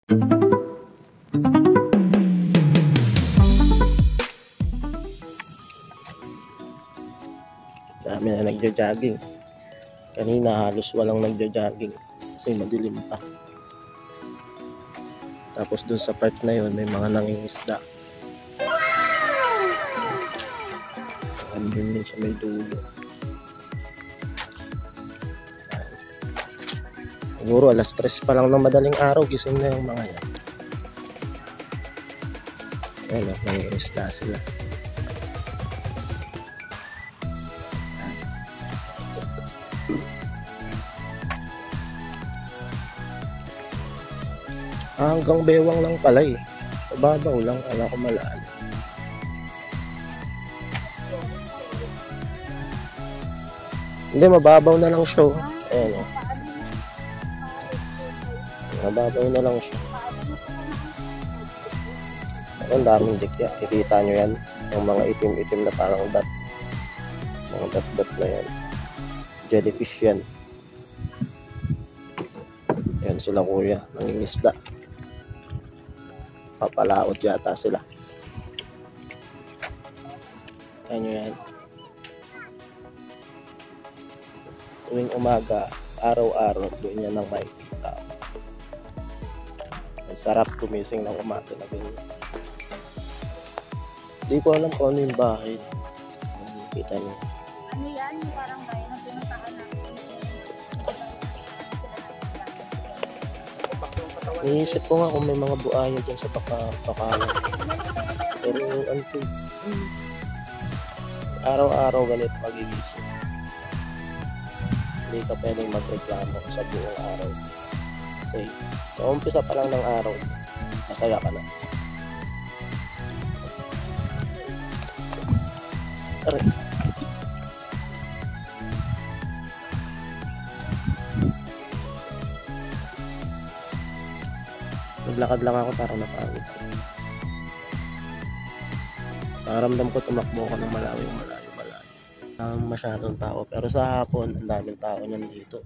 Dami na nagja-jogging. Kanina halos walang nagja-jogging kasi madilim pa. Tapos dun sa park na yun may mga nangingisda. Andun din sa may dulo. Siguro alas 3 pa lang ng madaling araw gising na yung mga yan. Ayan o, nangingisda sila. Hanggang bewang lang pala eh. Mababaw lang, kala ko malalim. Hindi, mababaw na lang siya. Ayan o. Mababaw na lang siya. Ang daming dikya. Kikita nyo yan. Yung mga itim-itim na parang dot. Mga dot-dot na yan. Jellyfish yan. Ayan sila kuya. Nangingisda. Papalaot yata sila. Ayan nyo yan. Tuwing umaga, araw-araw, doon yan ang makikita. Ang sarap gumising ng umaga na ganyan. Hindi ko alam kung ano yung bahay. Kita nyo. Ano yan? Yung parang bahay na pinuntahan natin. Niisip ko nga kung may mga buaya dyan sa pakawan. Pero ano to, araw-araw ganito magigising. Hindi ka pwedeng magreklamo sa buong araw. Kasi sa umpisa pa lang ng araw, masaya ka na. Aray. Naglakad lang ako para napagod. Paramdam ko tumakbo ko ng malayo. Masyadong tao. Pero sa hapon, ang daming tao nandito.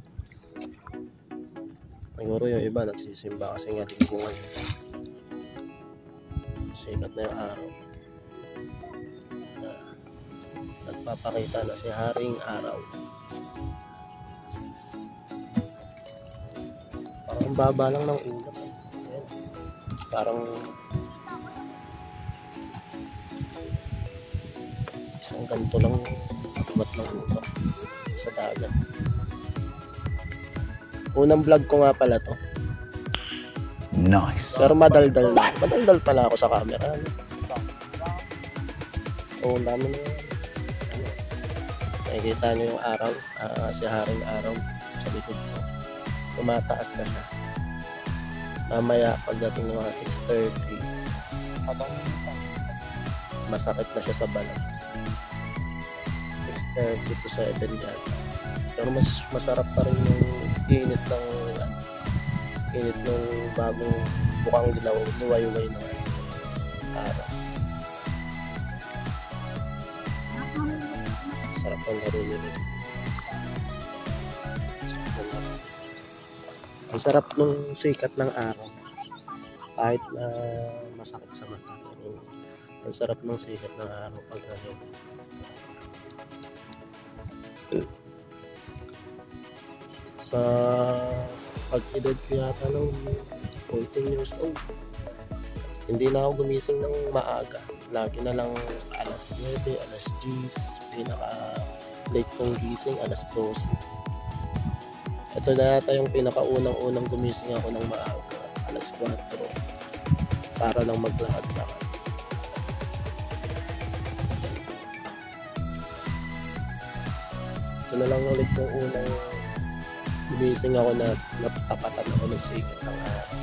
Siguro yung iba nagsisimba kasi nga linggo ngayon. Sikat na yung araw. Nagpapakita na si Haring Araw. Parang baba lang ng ulap. Parang isang ganito lang tumat ng ulap sa dagat. Unang vlog ko nga pala to. Nice. Pero madaldal lang. Madaldal pala ako sa camera. Oo, dami na yun. Nakikita nyo yung araw, si Haring Araw sa likod ko. Tumataas na siya. Mamaya pagdating ng mga 6:30, masakit na siya sa balat. 6:30 to 7 yata. Pero mas masarap pa rin yung init ng bagong bukang liwayway ng araw. Sarap ang narinig. Ang sarap ng sikat ng araw. Kahit na masakit sa mata. Ang sarap ng sikat ng araw pag ngayon. Sa pag-edad ko yata ng 14 years old, hindi na ako gumising ng maaga. Lagi na lang alas 9, alas 10, pinaka late kong gising alas 12. Ito na yata yung pinakaunang gumising ako ng maaga, alas 4, para lang maglakad-lakad. Ito na lang ulit yung unang gumising ako na napapatan ako ng sikat ng araw.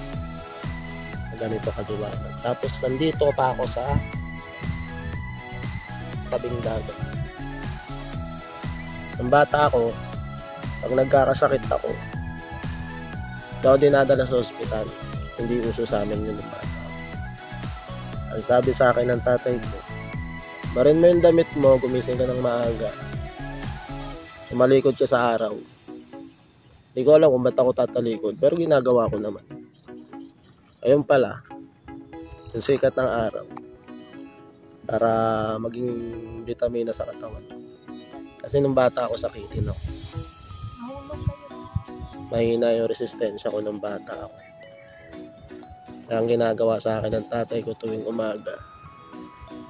Ganito kadiwanan. Tapos nandito pa ako sa tabing dagat. Nung bata ako, pag nagkakasakit ako, hindi ako dinadala sa ospital. Hindi uso sa amin yun ng bata ako. Ang sabi sa akin ng tatay ko, barin mo yung damit mo, gumising ka ng maaga. Tumalikod ka sa araw. Hindi ko alam kung ba't ako tatalikod, pero ginagawa ko naman. Ayun pala, yung sikat ng araw para maging vitamina sa katawan. Kasi nung bata ako sakitin ako. Nahulog kayo. Mahina yung resistensya ko nung bata ako. Kaya ang ginagawa sa akin ng tatay ko tuwing umaga,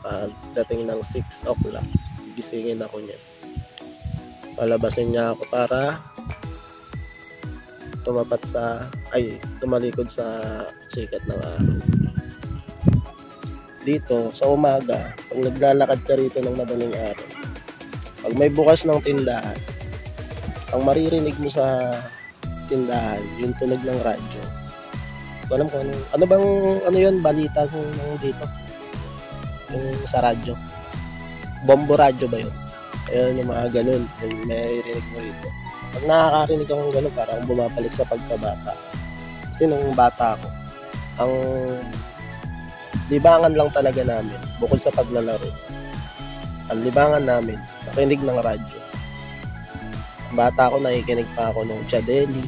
pagdating ng 6 o'clock, gisingin ako niya. Palabasin niya ako para tumalikod sa sikat ng araw. Dito, sa umaga, pag naglalakad ka rito ng madaling araw, pag may bukas ng tindahan, ang maririnig mo sa tindahan, yung tunog ng radyo. Alam ko ano yun, balita ng dito, yung sa radyo, bombo radyo ba yun? Ayun, yung mga ganun, yung may rinig mo rito. Pag nakakarinig akong ganun, parang bumabalik sa pagkabata. Kasi nung bata ako, ang libangan lang talaga namin, bukod sa paglalaro, ang libangan namin, nakinig ng radyo. Bata ako, nakikinig pa ako ng Chadeli.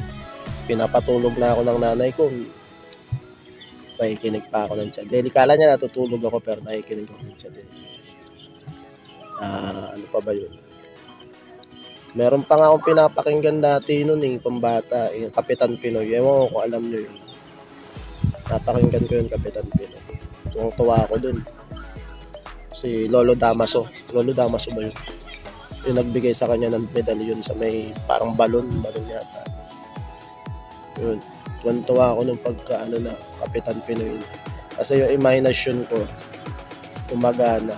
Pinapatulog na ako ng nanay ko, nakikinig pa ako ng Chadeli. Kala niya natutulog ako, pero nakikinig ako ng Chadeli. Ano pa ba yun? Meron pa nga akong pinapakinggan dati nun pambata, yung Kapitan Pinoy. Ewan ko kung alam nyo yun. Napakinggan ko yung Kapitan Pinoy. Tuwang-tuwa ako dun. Si Lolo Damaso. Lolo Damaso ba yun? Yung nagbigay sa kanya ng medalyon sa may parang balon yata. Yun. Tuwang-tuwa ako nung pagka Kapitan Pinoy. Kasi yung imagination ko, umagana.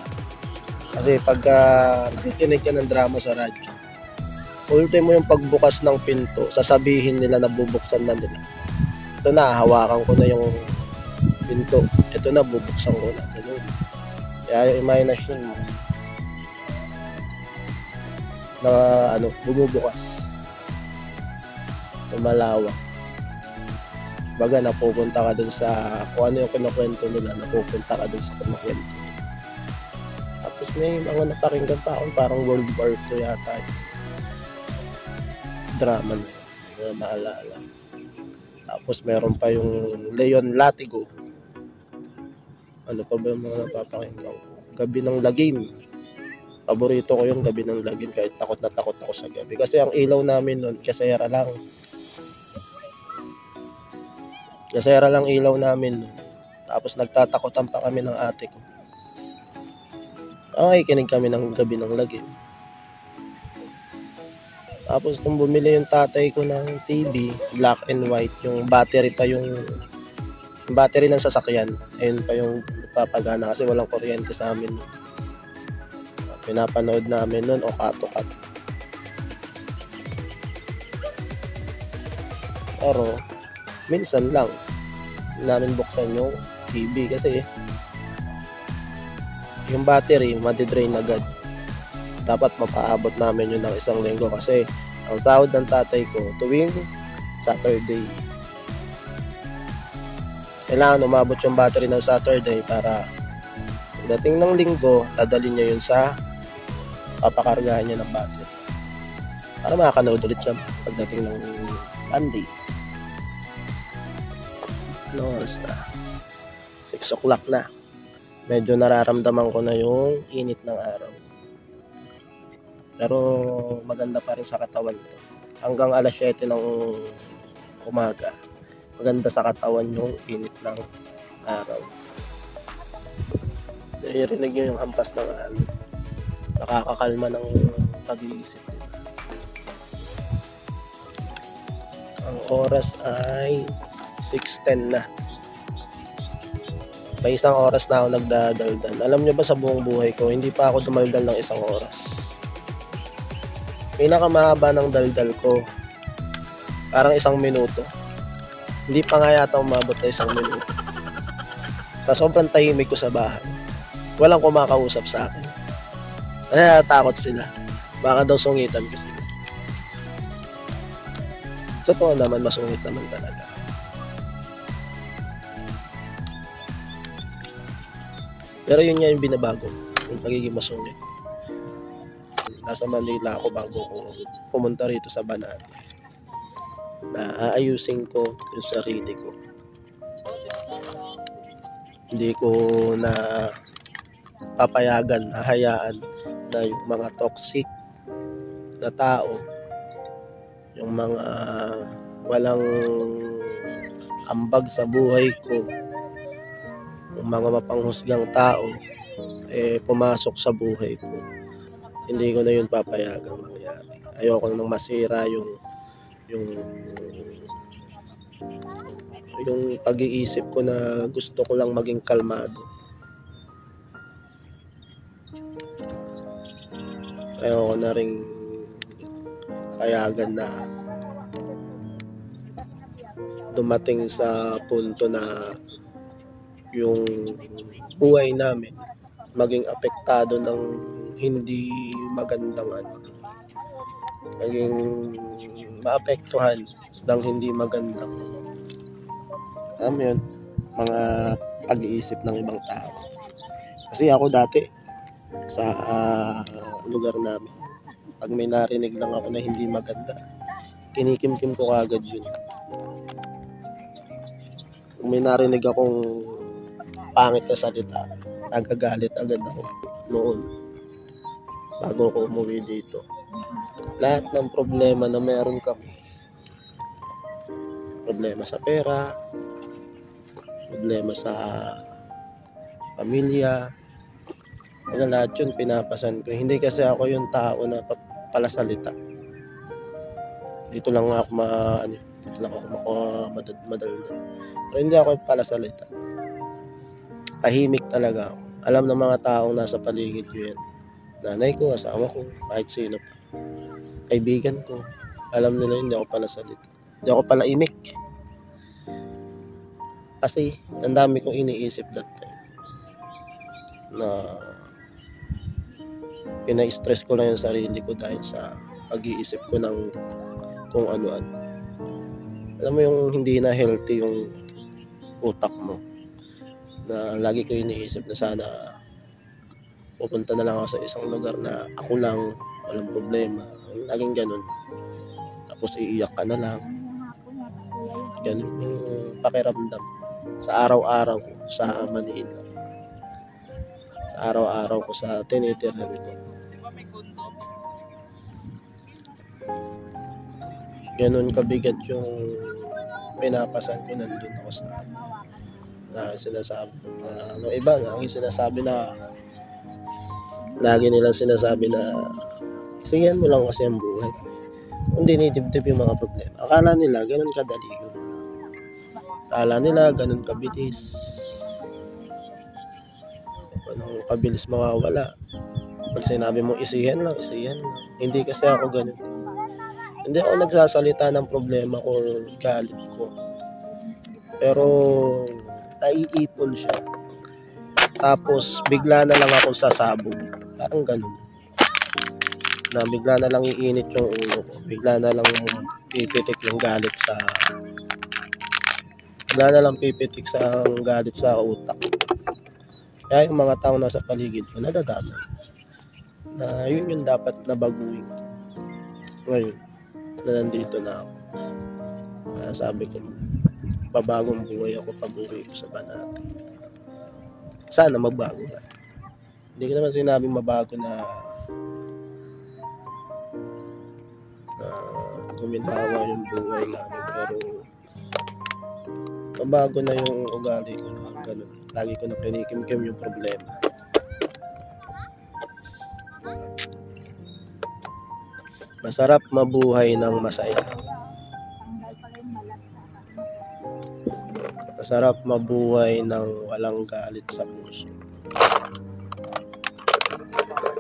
Kasi pagka nakikinig ka ng drama sa radyo, ultimo yung pagbukas ng pinto, sasabihin nila na bubuksan na nila. Ito na, hawakan ko na yung pinto. Ito na, bubuksan ko na. Ganun. Kaya yung imagination mo na bumubukas. Malawak. Baga, napupunta ka dun sa kung ano yung kinukwento nila, napupunta ka dun sa kinukwento. Tapos may mga napakinggan pa ako, parang World War II yata. Drama na yun, hindi ko na maalala. Tapos meron pa yung Leon Latigo. Ano pa ba yung mga napapakinggan ko? Gabi ng Lagim. Paborito ko yung Gabi ng Lagim kahit takot na takot ako sa gabi. Kasi ang ilaw namin nun, kasera lang. Kasera lang ilaw namin nun. Tapos nagtatakotan pa kami ng ate ko. Kinig kami ng Gabi ng Lagim. Tapos nung bumili yung tatay ko ng TV, black and white, yung battery pa yung battery ng sasakyan. Ayun pa yung papagana kasi walang kuryente sa amin. Pinapanood namin nun o kato-kat. Pero minsan lang namin buksan yung TV kasi yung battery madidrain agad. Dapat mapaabot namin yun ng 1 linggo kasi ang sahod ng tatay ko tuwing Saturday. Kailangan umabot yung battery ng Saturday para dating ng linggo, dadalhin niya yun sa papakargahan niya ng battery. Para makakanood ulit siya pagdating ng Monday. No oras na? 6 o'clock na. Medyo nararamdaman ko na yung init ng araw. Pero maganda pa rin sa katawan to. Hanggang alas 7 ng umaga, maganda sa katawan yung init ng araw. Narinig nyo yung hampas ng alon. Nakakakalma ng pag-iisip din. Ang oras ay 6:10 na. May 1 oras na ako nagdadaldal. Alam nyo ba sa buong buhay ko, hindi pa ako dumaldal ng 1 oras. Pinakamahaba ng daldal ko, parang 1 minuto. Hindi pa nga yata umabot na 1 minuto. Sa sobrang tahimik ko sa bahay, walang kumakausap sa akin. Natatakot sila. Baka daw sungitan ko sila. Totoo naman, masungit naman talaga. Pero yun nga yung binabago, yung pagiging masungit. Nasa Manila ako bago ko pumunta rito sa Banate. Na aayusin ko yung sarili ko. Hindi ko na papayagan, hahayaan na yung mga toxic na tao, yung mga walang ambag sa buhay ko, yung mga mapanghusgang tao, pumasok sa buhay ko. Hindi ko na yun papayagang mangyari. Ayoko nang masira yung pag-iisip ko na gusto ko lang maging kalmado. Ayoko na ring payagan na dumating sa punto na yung buhay namin maging apektado ng hindi magandang maging maapektuhan ng hindi magandang yun, mga pag-iisip ng ibang tao. Kasi ako dati sa lugar namin, pag may narinig lang ako na hindi maganda, kinikimkim ko kagad yun. Kung may narinig akong pangit na salita, nagagalit agad ako noon bago ko umuwi dito. Lahat ng problema na meron kami, problema sa pera, problema sa pamilya, lahat yun pinapasan ko. Hindi kasi ako yung tao na palasalita. Dito lang ako madaldal. Pero hindi ako palasalita. Tahimik talaga ako. Alam ng mga taong nasa paligid ko yan. Nanay ko, asawa ko, kahit sino pa. Kaibigan ko. Alam nila hindi ako palasalita. Hindi ako palaimik. Kasi ang dami kong iniisip that time na pina-stress ko lang yung sarili ko dahil sa pag-iisip ko ng kung ano-ano. Alam mo yung hindi na healthy yung utak mo, na lagi ko iniisip na sana pupunta na lang ako sa isang lugar na ako lang, walang problema, laging ganun. Tapos iiyak ka na lang, ganun yung pakiramdam sa araw-araw ko sa Manila, sa araw-araw ko sa tinitirhan ko. Ganun kabigat yung pinapasan ko nandun ako sa na sinasabi ng iba, ang sinasabi na lagi nilang sinasabi na siyan mo lang kasi ang buhay, kung dinidibdib yung mga problema. Akala nila ganun kadali yun. Akala nila ganun kabilis. Anong kabilis mawawala. Pag sinabi mo isiyan lang. Hindi kasi ako ganun. Hindi ako nagsasalita ng problema ko or galit ko. Pero naiipon siya. Tapos bigla na lang akong sasabog. Parang ganun. Na bigla na lang iinit yung ulo ko. Bigla na lang pipitik yung galit sa utak. Kaya yung mga tao nasa paligid ko nadadamay. Na yun yung dapat na baguhin ko. Ngayon na nandito na ako. Kaya sabi ko, babagong buhay ako pag-uwi ko sa Banati. Sana magbago na. Hindi ko naman sinabing mabago na guminawa yung buhay namin, pero mabago na yung ugali ko na ganun. Lagi ko na pinikimkim yung problema. Masarap mabuhay ng masaya. Masarap mabuhay ng walang galit sa puso.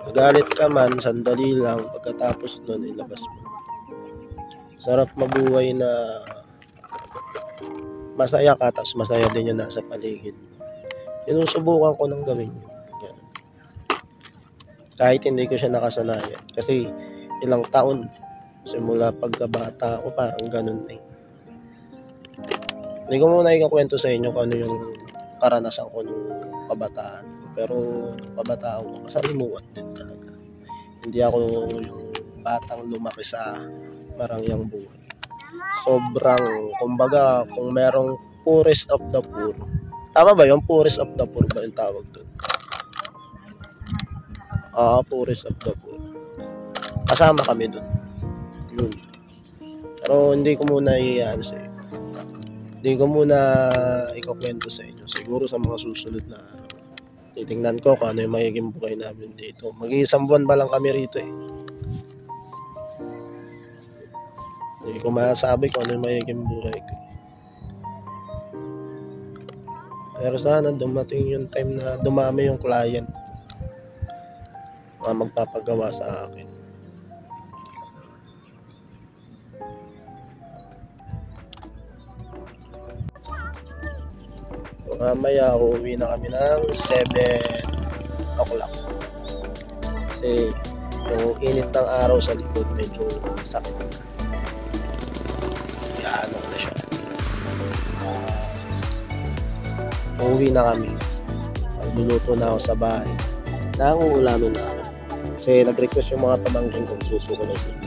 Magalit ka man, sandali lang, pagkatapos nun ilabas mo. Sarap mabuhay na masaya ka, tapos masaya din yung nasa paligid. Sinusubukan ko ng gawin yun. Kahit hindi ko siya nakasanayan. Kasi ilang taon, simula pagkabata ako, parang ganun na. Hindi ko muna ikakwento sa inyo kung ano yung karanasan ko nung kabataan ko. Pero nung kabataan ko, masalimuot din talaga. Hindi ako yung batang lumaki sa marangyang buhay. Sobrang, kumbaga, kung merong poorest of the poor, Tama ba yung Puris of the Poor ba yung tawag doon? Puris of the Poor. Kasama kami doon. Yun. Pero hindi ko muna i-ano sa inyo. Hindi ko muna ikukwento sa inyo. Siguro sa mga susunod na araw. Titingnan ko kung ano yung magiging buhay namin dito. Mag-iisang buwan ba lang kami rito eh. Hindi ko masabi kung ano yung magiging buhay ko. Pero sana dumating yung time na dumami yung client. Mga magpapagawa sa akin. Mamaya uuwi na kami ng 7 o'clock. Kasi yung init ng araw sa likod medyo sakit. Ano na siya. Uuwi na kami. Magluluto na ako sa bahay. Nanguulamin na ako. Kasi nag-request yung mga pamangkin ko. Luto ko na sila.